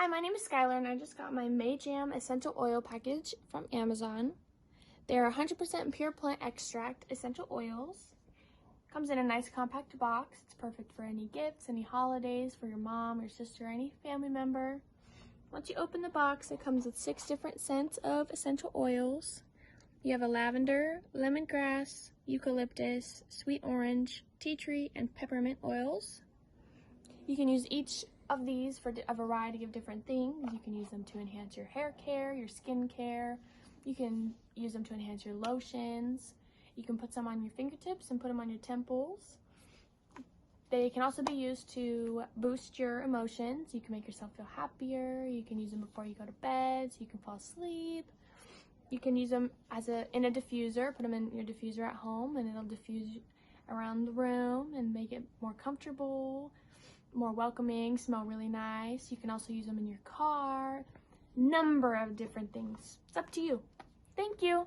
Hi, my name is Skylar and I just got my MAYJAM essential oil package from Amazon. They're 100% pure plant extract essential oils. Comes in a nice compact box. It's perfect for any gifts, any holidays, for your mom, your sister, any family member. Once you open the box, it comes with 6 different scents of essential oils. You have a lavender, lemongrass, eucalyptus, sweet orange, tea tree, and peppermint oils. You can use each of these for a variety of different things. You can use them to enhance your hair care, your skin care. You can use them to enhance your lotions. You can put some on your fingertips and put them on your temples. They can also be used to boost your emotions. You can make yourself feel happier. You can use them before you go to bed so you can fall asleep. You can use them in a diffuser. Put them in your diffuser at home and it'll diffuse around the room and make it more comfortable, more welcoming, smell really nice. You can also use them in your car. Number of different things. It's up to you. Thank you.